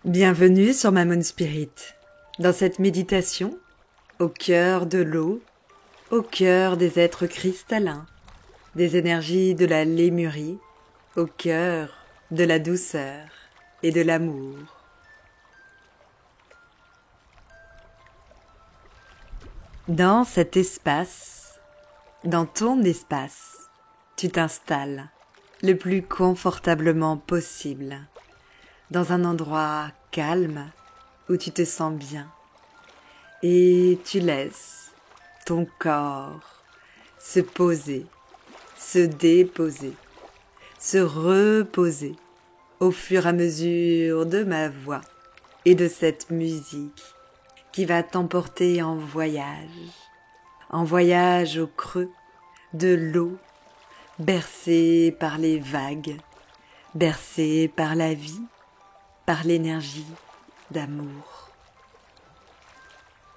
Bienvenue sur Mammon Spirit. Dans cette méditation, au cœur de l'eau, au cœur des êtres cristallins, des énergies de la lémurie, au cœur de la douceur et de l'amour. Dans cet espace, dans ton espace, tu t'installes le plus confortablement possible, dans un endroit calme où tu te sens bien, et tu laisses ton corps se poser, se déposer, se reposer au fur et à mesure de ma voix et de cette musique qui va t'emporter en voyage au creux de l'eau, bercé par les vagues, bercé par la vie, par l'énergie d'amour.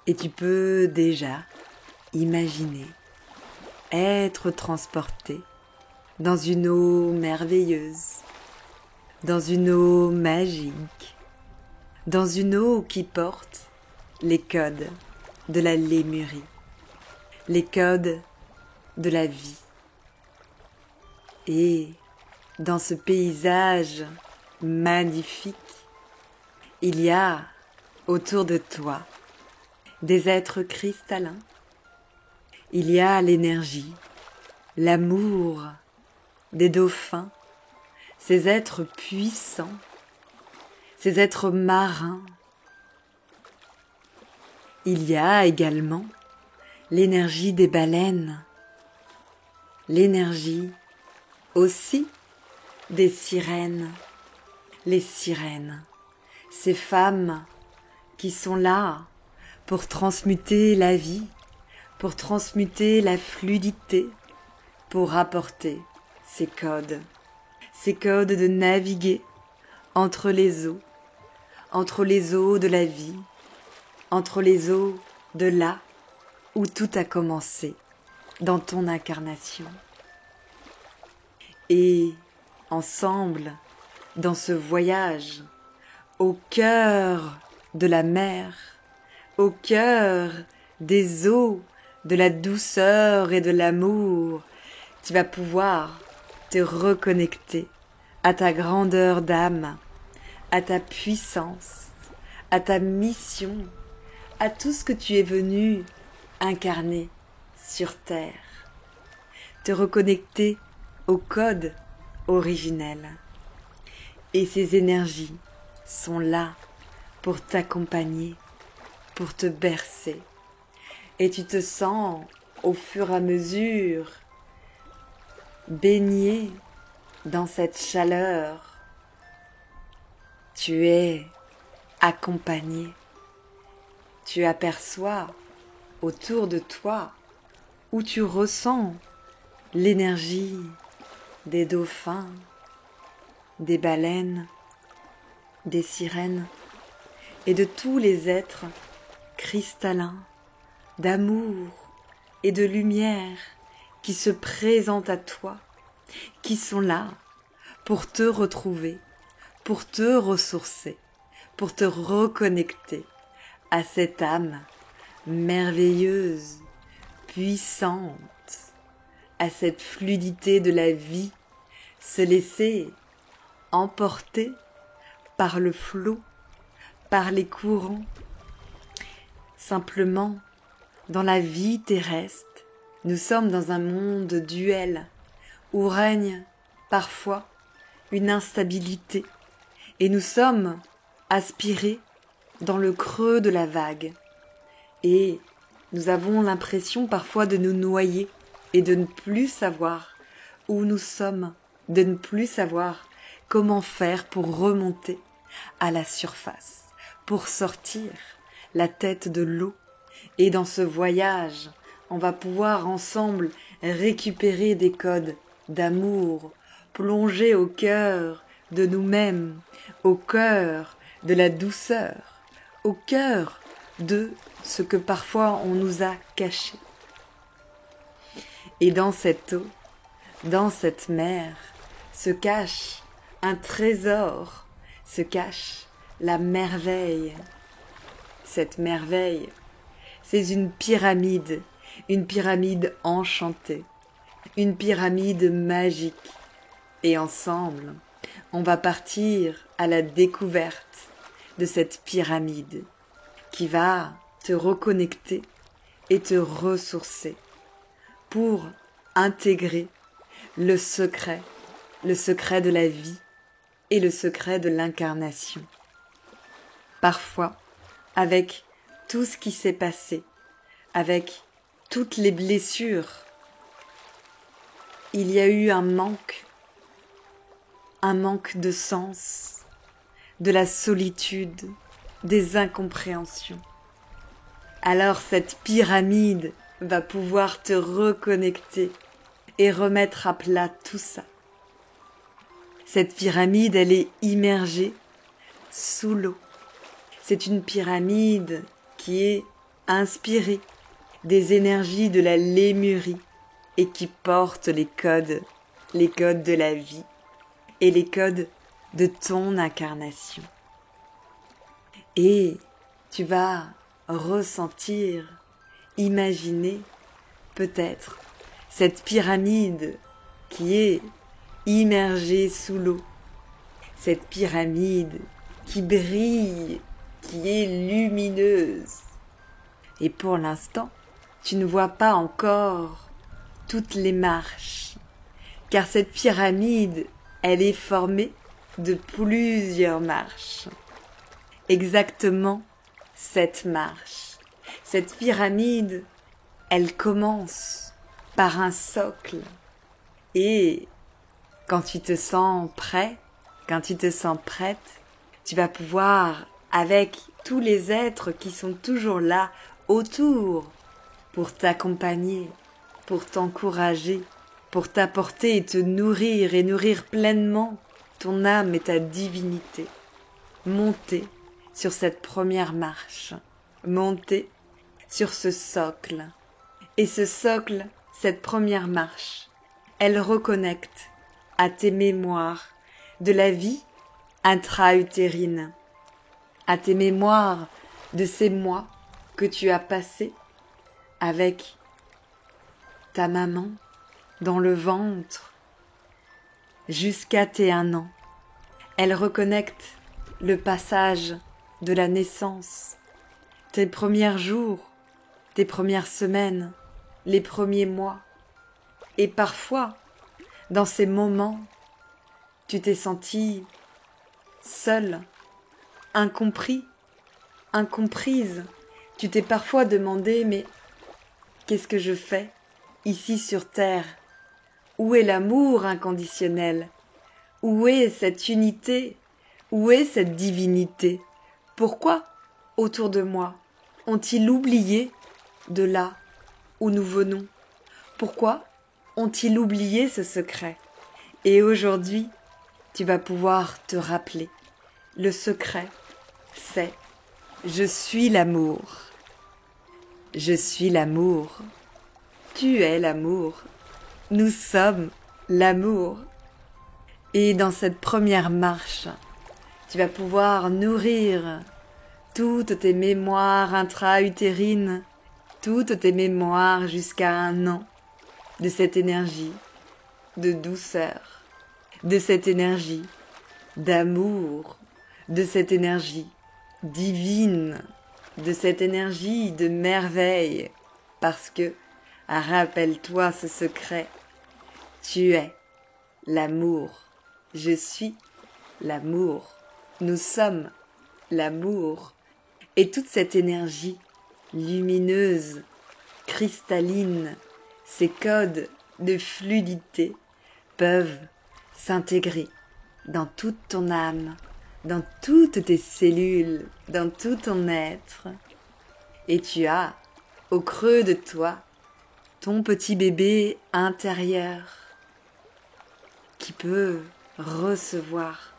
Et tu peux déjà imaginer être transporté dans une eau merveilleuse, dans une eau magique, dans une eau qui porte les codes de la lémurie, les codes de la vie. Et dans ce paysage magnifique, il y a autour de toi des êtres cristallins. Il y a l'énergie, l'amour des dauphins, ces êtres puissants, ces êtres marins. Il y a également l'énergie des baleines, l'énergie aussi des sirènes, les sirènes, ces femmes qui sont là pour transmuter la vie, pour transmuter la fluidité, pour apporter ces codes de naviguer entre les eaux de la vie, entre les eaux de là où tout a commencé dans ton incarnation. Et ensemble, dans ce voyage, au cœur de la mer, au cœur des eaux, de la douceur et de l'amour, tu vas pouvoir te reconnecter à ta grandeur d'âme, à ta puissance, à ta mission, à tout ce que tu es venu incarner sur terre. Te reconnecter au code originel. Et ces énergies sont là pour t'accompagner, pour te bercer. Et tu te sens au fur et à mesure baigné dans cette chaleur. Tu es accompagné. Tu aperçois autour de toi où tu ressens l'énergie des dauphins, des baleines, des sirènes et de tous les êtres cristallins, d'amour et de lumière qui se présentent à toi, qui sont là pour te retrouver, pour te ressourcer, pour te reconnecter à cette âme merveilleuse, puissante, à cette fluidité de la vie, se laisser emporter par le flot, par les courants. Simplement, dans la vie terrestre, nous sommes dans un monde duel où règne parfois une instabilité et nous sommes aspirés dans le creux de la vague et nous avons l'impression parfois de nous noyer et de ne plus savoir où nous sommes, de ne plus savoir comment faire pour remonter à la surface, pour sortir la tête de l'eau. Et dans ce voyage, on va pouvoir ensemble récupérer des codes d'amour, plonger au cœur de nous-mêmes, au cœur de la douceur, au cœur de ce que parfois on nous a caché. Et dans cette eau, dans cette mer, se cache un trésor, se cache la merveille. Cette merveille, c'est une pyramide enchantée, une pyramide magique. Et ensemble, on va partir à la découverte de cette pyramide qui va te reconnecter et te ressourcer pour intégrer le secret de la vie et le secret de l'incarnation. Parfois, avec tout ce qui s'est passé, avec toutes les blessures, il y a eu un manque de sens, de la solitude, des incompréhensions. Alors cette pyramide va pouvoir te reconnecter et remettre à plat tout ça. Cette pyramide, elle est immergée sous l'eau. C'est une pyramide qui est inspirée des énergies de la Lémurie et qui porte les codes de la vie et les codes de ton incarnation. Et tu vas ressentir, imaginer peut-être cette pyramide qui est immergée sous l'eau, cette pyramide qui brille, qui est lumineuse. Et pour l'instant, tu ne vois pas encore toutes les marches, car cette pyramide, elle est formée de plusieurs marches. Exactement 7 marches. Cette pyramide, elle commence par un socle. Et quand tu te sens prêt, quand tu te sens prête, tu vas pouvoir, avec tous les êtres qui sont toujours là autour, pour t'accompagner, pour t'encourager, pour t'apporter et te nourrir et nourrir pleinement ton âme et ta divinité. Monter sur cette première marche, monter sur ce socle. Et ce socle, cette première marche, elle reconnecte à tes mémoires de la vie intra-utérine, à tes mémoires de ces mois que tu as passés avec ta maman dans le ventre jusqu'à tes 1 an. Elle reconnecte le passage de la naissance, tes premiers jours, tes premières semaines, les premiers mois. Et parfois, dans ces moments, tu t'es senti seule, incompris, incomprise. Tu t'es parfois demandé, mais qu'est-ce que je fais ici sur Terre? Où est l'amour inconditionnel? Où est cette unité? Où est cette divinité? Pourquoi, autour de moi, ont-ils oublié de là où nous venons? Pourquoi ont-ils oublié ce secret? Et aujourd'hui, tu vas pouvoir te rappeler. Le secret, c'est « Je suis l'amour ». Je suis l'amour. Tu es l'amour. Nous sommes l'amour. Et dans cette première marche, tu vas pouvoir nourrir toutes tes mémoires intra-utérines, toutes tes mémoires jusqu'à 1 an, de cette énergie de douceur, de cette énergie d'amour, de cette énergie divine, de cette énergie de merveille, parce que, rappelle-toi ce secret, tu es l'amour, je suis l'amour, nous sommes l'amour, et toute cette énergie lumineuse, cristalline, ces codes de fluidité peuvent s'intégrer dans toute ton âme, dans toutes tes cellules, dans tout ton être. Et tu as, au creux de toi, ton petit bébé intérieur qui peut recevoir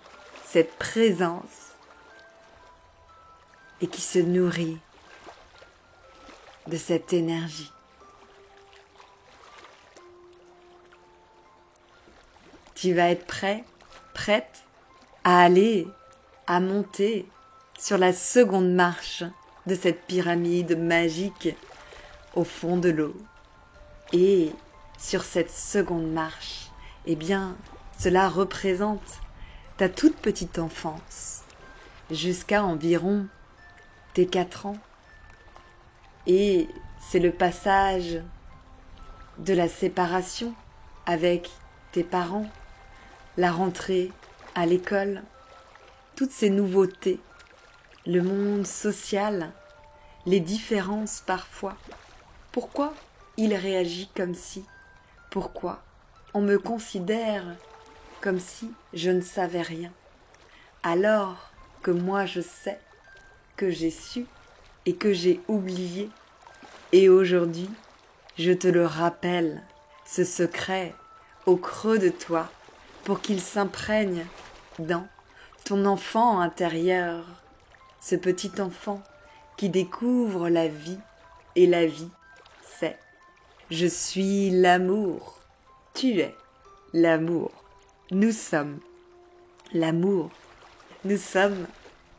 cette présence et qui se nourrit de cette énergie. Tu vas être prêt, prête à aller, à monter sur la seconde marche de cette pyramide magique au fond de l'eau. Et sur cette seconde marche, eh bien, cela représente ta toute petite enfance, jusqu'à environ tes 4 ans. Et c'est le passage de la séparation avec tes parents, la rentrée à l'école, toutes ces nouveautés, le monde social, les différences parfois. Pourquoi il réagit comme si? Pourquoi on me considère comme si je ne savais rien, alors que moi je sais, que j'ai su et que j'ai oublié. Et aujourd'hui, je te le rappelle, ce secret au creux de toi, pour qu'il s'imprègne dans ton enfant intérieur, ce petit enfant qui découvre la vie, et la vie, c'est « Je suis l'amour, tu es l'amour, nous sommes l'amour, nous sommes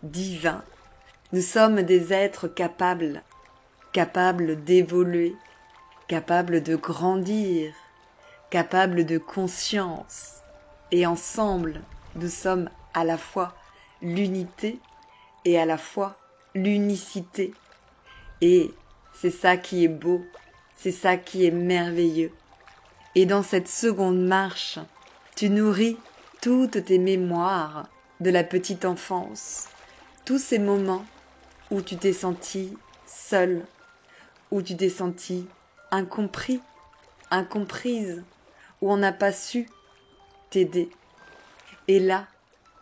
divins, nous sommes des êtres capables d'évoluer, capables de grandir, capables de conscience. Et ensemble, nous sommes à la fois l'unité et à la fois l'unicité. Et c'est ça qui est beau, c'est ça qui est merveilleux. Et dans cette seconde marche, tu nourris toutes tes mémoires de la petite enfance, tous ces moments où tu t'es senti seul, où tu t'es senti incompris, incomprise, où on n'a pas su t'aider. Et là,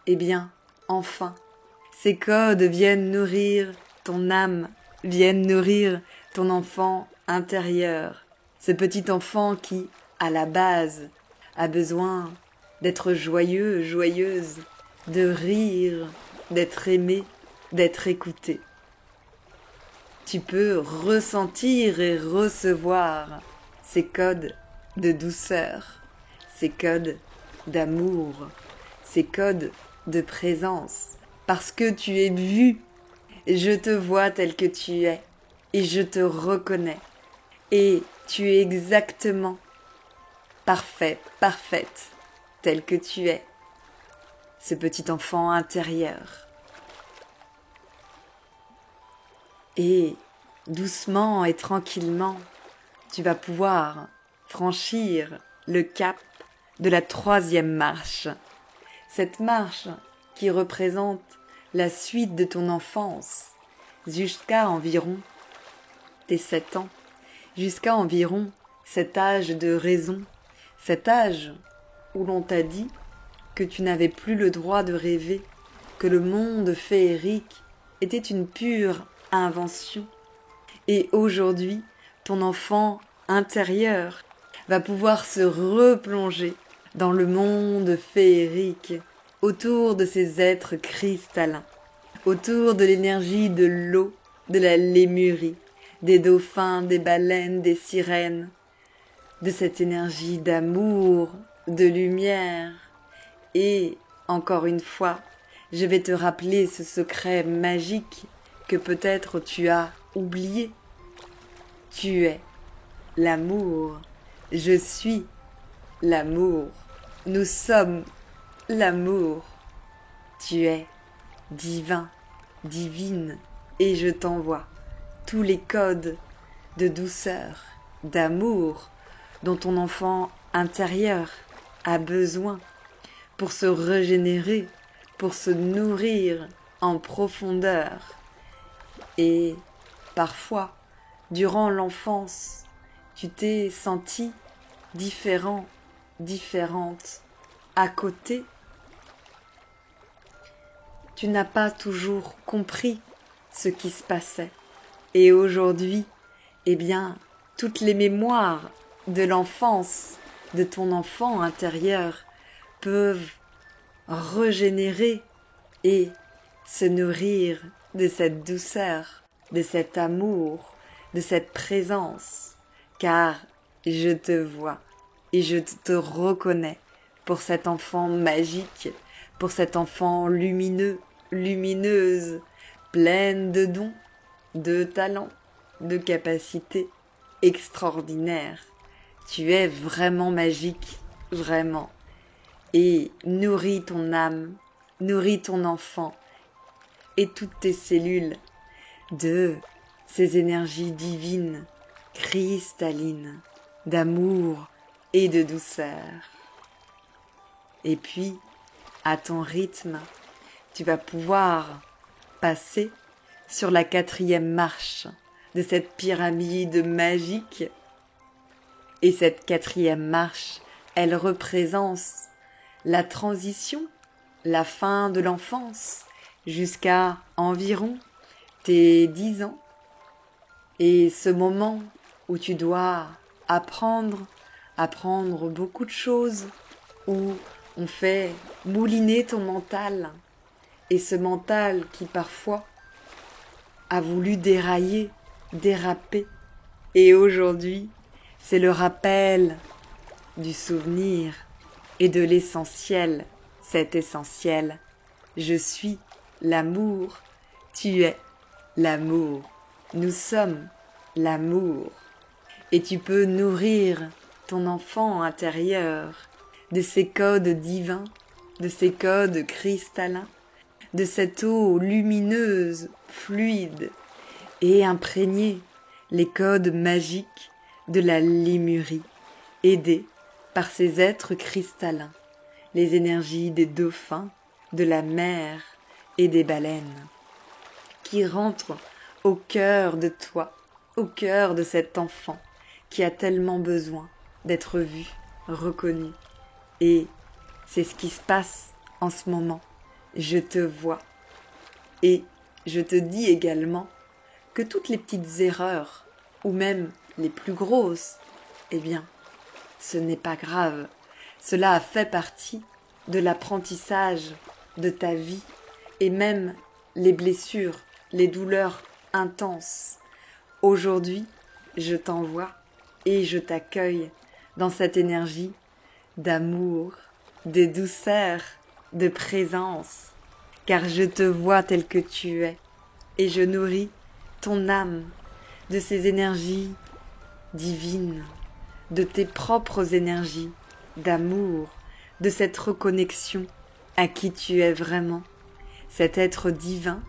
eh bien, enfin, ces codes viennent nourrir ton âme, viennent nourrir ton enfant intérieur, ce petit enfant qui, à la base, a besoin d'être joyeux, joyeuse, de rire, d'être aimé, d'être écouté. Tu peux ressentir et recevoir ces codes de douceur, ces codes d'amour, ces codes de présence, parce que tu es vu, je te vois tel que tu es, et je te reconnais, et tu es exactement parfait, parfaite, tel que tu es, ce petit enfant intérieur. Et doucement et tranquillement, tu vas pouvoir franchir le cap de la 3e marche. Cette marche qui représente la suite de ton enfance jusqu'à environ tes 7 ans, jusqu'à environ cet âge de raison, cet âge où l'on t'a dit que tu n'avais plus le droit de rêver, que le monde féerique était une pure invention. Et aujourd'hui, ton enfant intérieur va pouvoir se replonger dans le monde féerique, autour de ces êtres cristallins, autour de l'énergie de l'eau, de la lémurie, des dauphins, des baleines, des sirènes, de cette énergie d'amour, de lumière. Et, encore une fois, je vais te rappeler ce secret magique que peut-être tu as oublié. Tu es l'amour, je suis l'amour, nous sommes l'amour. Tu es divin, divine, et je t'envoie tous les codes de douceur, d'amour dont ton enfant intérieur a besoin pour se régénérer, pour se nourrir en profondeur. Et parfois, durant l'enfance, tu t'es senti différent, différente, à côté. Tu n'as pas toujours compris ce qui se passait. Et aujourd'hui, eh bien, toutes les mémoires de l'enfance, de ton enfant intérieur, peuvent régénérer et se nourrir de cette douceur, de cet amour, de cette présence, car je te vois et je te reconnais pour cet enfant magique, pour cet enfant lumineux, lumineuse, pleine de dons, de talents, de capacités extraordinaires. Tu es vraiment magique, vraiment. Et nourris ton âme, nourris ton enfant et toutes tes cellules de ces énergies divines, cristallines, d'amour et de douceur. Et puis, à ton rythme, tu vas pouvoir passer sur la 4e marche de cette pyramide magique. Et cette 4e marche, elle représente la transition, la fin de l'enfance, jusqu'à environ tes 10 ans. Et ce moment où tu dois apprendre beaucoup de choses, où on fait mouliner ton mental, et ce mental qui parfois a voulu dérailler, déraper, et aujourd'hui, c'est le rappel du souvenir et de l'essentiel, cet essentiel. Je suis l'amour, tu es l'amour, nous sommes l'amour. Et tu peux nourrir ton enfant intérieur de ces codes divins, de ces codes cristallins, de cette eau lumineuse, fluide, et imprégner les codes magiques de la lémurie, aidés par ces êtres cristallins, les énergies des dauphins, de la mer et des baleines, qui rentrent au cœur de toi, au cœur de cet enfant qui a tellement besoin d'être vu, reconnu. Et c'est ce qui se passe en ce moment. Je te vois. Et je te dis également que toutes les petites erreurs, ou même les plus grosses, eh bien, ce n'est pas grave. Cela a fait partie de l'apprentissage de ta vie, et même les blessures, les douleurs intenses. Aujourd'hui, je t'envoie et je t'accueille dans cette énergie d'amour, de douceur, de présence, car je te vois tel que tu es, et je nourris ton âme de ces énergies divines, de tes propres énergies d'amour, de cette reconnexion à qui tu es vraiment, cet être divin,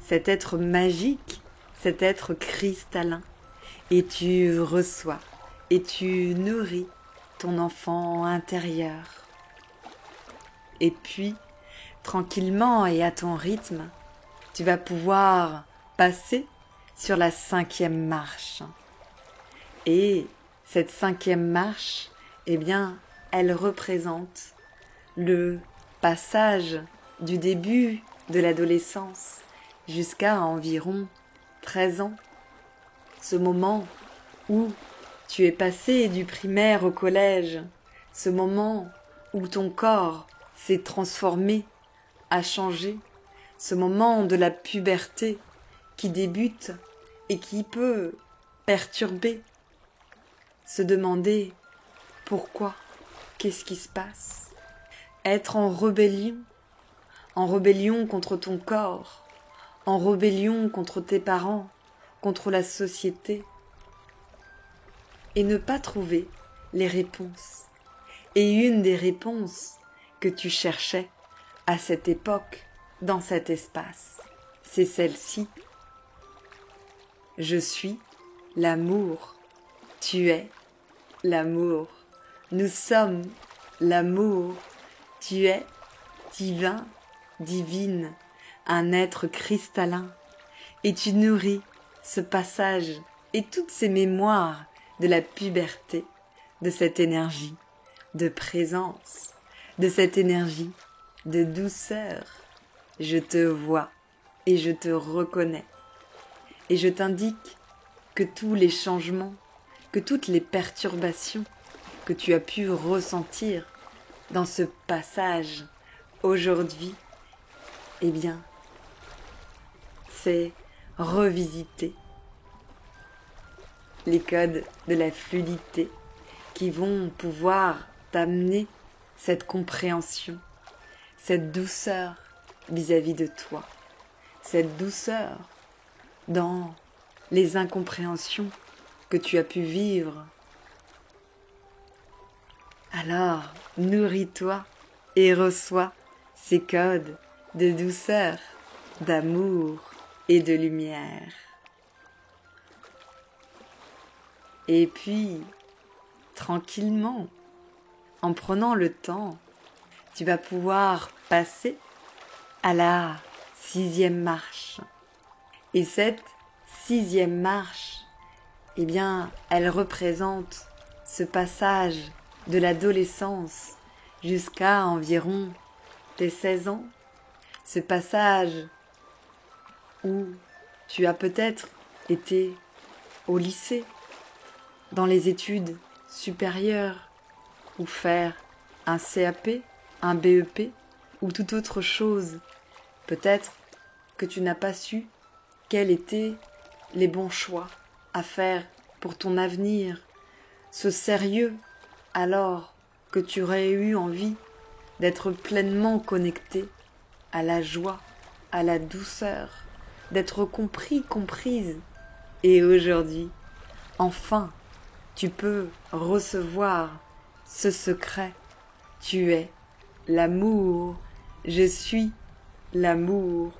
cet être magique, cet être cristallin. Et tu reçois et tu nourris ton enfant intérieur. Et puis, tranquillement et à ton rythme, tu vas pouvoir passer sur la 5e marche. Et cette 5e marche, eh bien, elle représente le passage du début de l'adolescence jusqu'à environ 13 ans. Ce moment où tu es passé du primaire au collège, ce moment où ton corps s'est transformé, a changé, ce moment de la puberté qui débute et qui peut perturber, se demander pourquoi, qu'est-ce qui se passe, être en rébellion contre ton corps, en rébellion contre tes parents, contre la société, et ne pas trouver les réponses. Et une des réponses que tu cherchais à cette époque, dans cet espace, c'est celle-ci. Je suis l'amour, tu es l'amour, nous sommes l'amour, tu es divin, divine, un être cristallin, et tu nourris ce passage et toutes ces mémoires de la puberté, de cette énergie de présence, de cette énergie de douceur. Je te vois et je te reconnais. Et je t'indique que tous les changements, que toutes les perturbations que tu as pu ressentir dans ce passage aujourd'hui, eh bien, c'est revisiter les codes de la fluidité qui vont pouvoir t'amener cette compréhension, cette douceur vis-à-vis de toi, cette douceur dans les incompréhensions que tu as pu vivre. Alors, nourris-toi et reçois ces codes de douceur, d'amour et de lumière. Et puis, tranquillement, en prenant le temps, tu vas pouvoir passer à la 6e marche. Et cette 6e marche, eh bien, elle représente ce passage de l'adolescence jusqu'à environ tes 16 ans. Ce passage où tu as peut-être été au lycée, dans les études supérieures, ou faire un CAP, un BEP, ou toute autre chose. Peut-être que tu n'as pas su quels étaient les bons choix à faire pour ton avenir, ce sérieux, alors que tu aurais eu envie d'être pleinement connecté à la joie, à la douceur, d'être compris, comprise. Et aujourd'hui, enfin, tu peux recevoir ce secret. Tu es l'amour, je suis l'amour,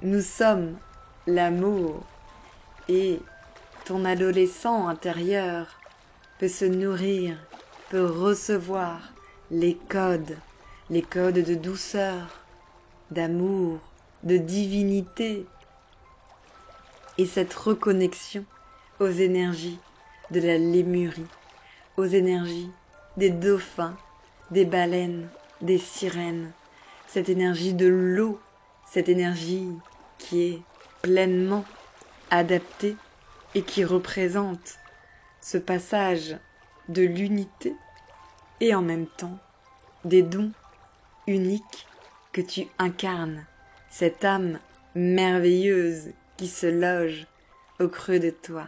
nous sommes l'amour. Et ton adolescent intérieur peut se nourrir, peut recevoir les codes de douceur, d'amour, de divinité. Et cette reconnexion aux énergies de la lémurie, aux énergies des dauphins, des baleines, des sirènes, cette énergie de l'eau, cette énergie qui est pleinement adaptée et qui représente ce passage de l'unité et en même temps des dons uniques que tu incarnes, cette âme merveilleuse qui se loge au creux de toi.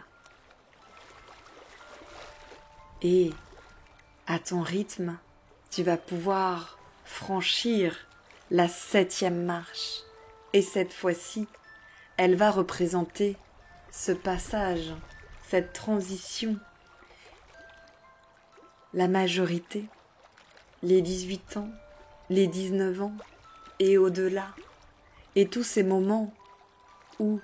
Et à ton rythme, tu vas pouvoir franchir la 7e marche. Et cette fois-ci, elle va représenter ce passage, cette transition. La majorité, les 18 ans, les 19 ans et au-delà. Et tous ces moments où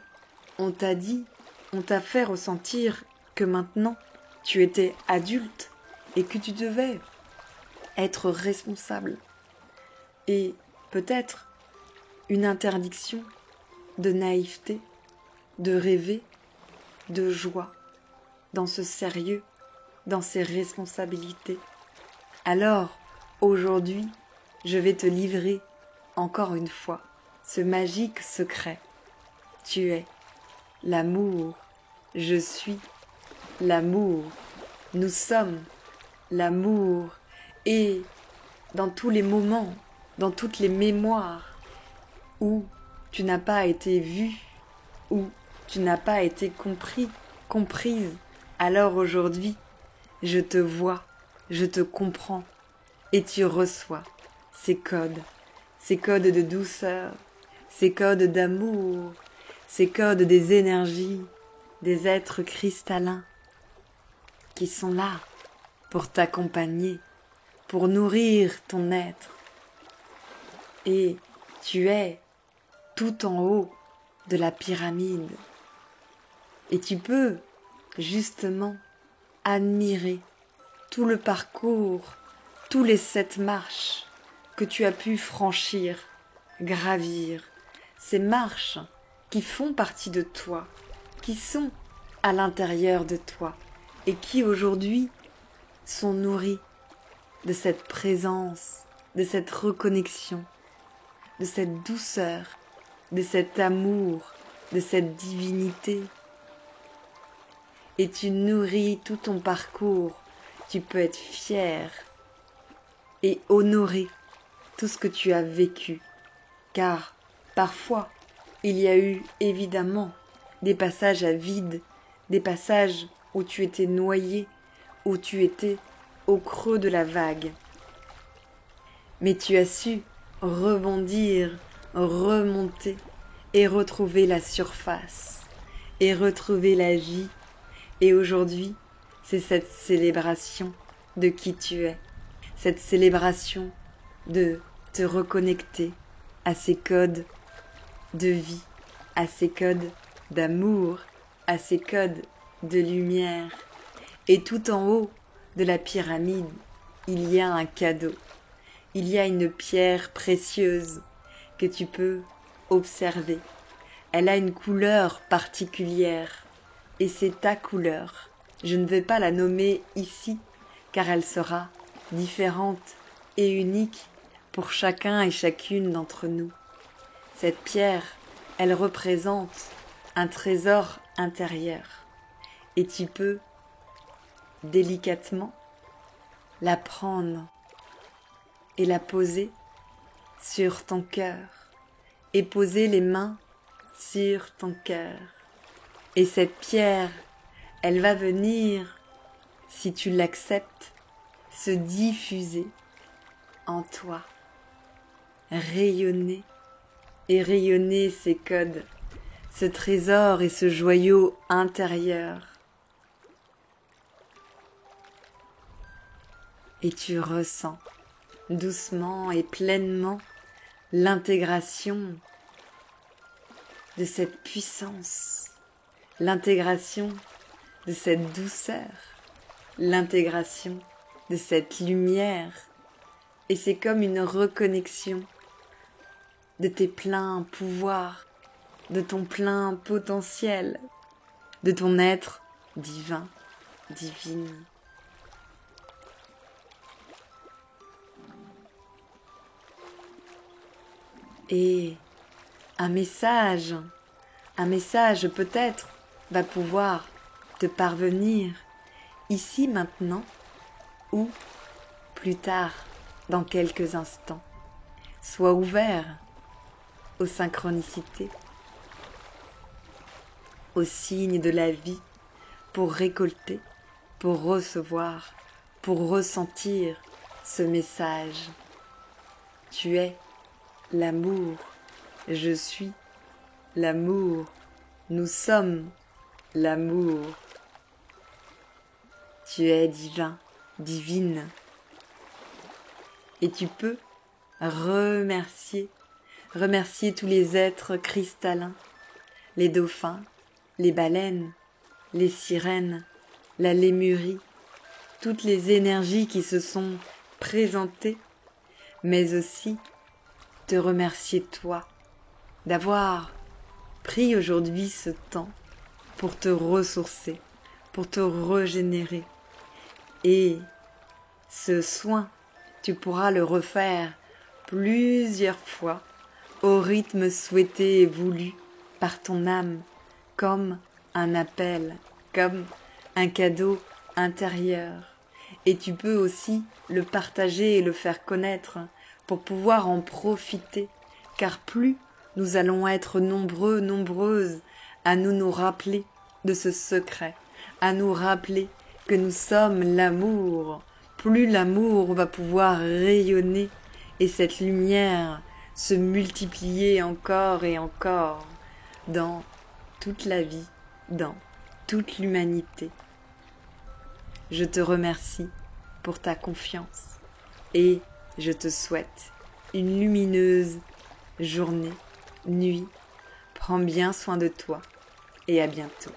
on t'a dit, on t'a fait ressentir que maintenant tu étais adulte et que tu devais être responsable. Et peut-être une interdiction de naïveté, de rêver, de joie, dans ce sérieux, dans ces responsabilités. Alors, aujourd'hui, je vais te livrer, encore une fois, ce magique secret. Tu es l'amour, je suis l'amour, nous sommes l'amour. Et dans tous les moments, dans toutes les mémoires où tu n'as pas été vu, où tu n'as pas été compris, comprise, alors aujourd'hui, je te vois, je te comprends et tu reçois ces codes de douceur, ces codes d'amour, ces codes des énergies, des êtres cristallins qui sont là pour t'accompagner, pour nourrir ton être. Et tu es tout en haut de la pyramide. Et tu peux justement admirer tout le parcours, tous les 7 marches que tu as pu franchir, gravir. Ces marches qui font partie de toi, qui sont à l'intérieur de toi et qui aujourd'hui sont nourries de cette présence, de cette reconnexion, de cette douceur, de cet amour, de cette divinité. Et tu nourris tout ton parcours, tu peux être fier et honorer tout ce que tu as vécu, car parfois il y a eu évidemment des passages à vide, des passages où tu étais noyé, où tu étais au creux de la vague. Mais tu as su rebondir, remonter et retrouver la surface, et retrouver la vie. Et aujourd'hui, c'est cette célébration de qui tu es, cette célébration de te reconnecter à ces codes de vie, à ces codes d'amour, à ces codes de lumière. Et tout en haut de la pyramide, il y a un cadeau. Il y a une pierre précieuse que tu peux observer. Elle a une couleur particulière et c'est ta couleur. Je ne vais pas la nommer ici car elle sera différente et unique pour chacun et chacune d'entre nous. Cette pierre, elle représente un trésor intérieur et tu peux délicatement la prendre et la poser sur ton cœur et poser les mains sur ton cœur. Et cette pierre, elle va venir, si tu l'acceptes, se diffuser en toi, rayonner et rayonner ces codes, ce trésor et ce joyau intérieur. Et tu ressens doucement et pleinement l'intégration de cette puissance, l'intégration de cette douceur, l'intégration de cette lumière. Et c'est comme une reconnexion de tes pleins pouvoirs, de ton plein potentiel, de ton être divin, divine. Et un message peut-être va pouvoir te parvenir ici maintenant ou plus tard dans quelques instants. Sois ouvert aux synchronicités, aux signes de la vie pour récolter, pour recevoir, pour ressentir ce message. Tu es l'amour, je suis l'amour, nous sommes l'amour. Tu es divin, divine. Et tu peux remercier tous les êtres cristallins, les dauphins, les baleines, les sirènes, la lémurie, toutes les énergies qui se sont présentées, mais aussi te remercier toi d'avoir pris aujourd'hui ce temps pour te ressourcer, pour te régénérer. Et ce soin, tu pourras le refaire plusieurs fois au rythme souhaité et voulu par ton âme, comme un appel, comme un cadeau intérieur. Et tu peux aussi le partager et le faire connaître pour pouvoir en profiter, car plus nous allons être nombreux, nombreuses à nous rappeler de ce secret, à nous rappeler que nous sommes l'amour, plus l'amour va pouvoir rayonner et cette lumière se multiplier encore et encore dans toute la vie, dans toute l'humanité. Je te remercie pour ta confiance et je te souhaite une lumineuse journée, nuit. Prends bien soin de toi et à bientôt.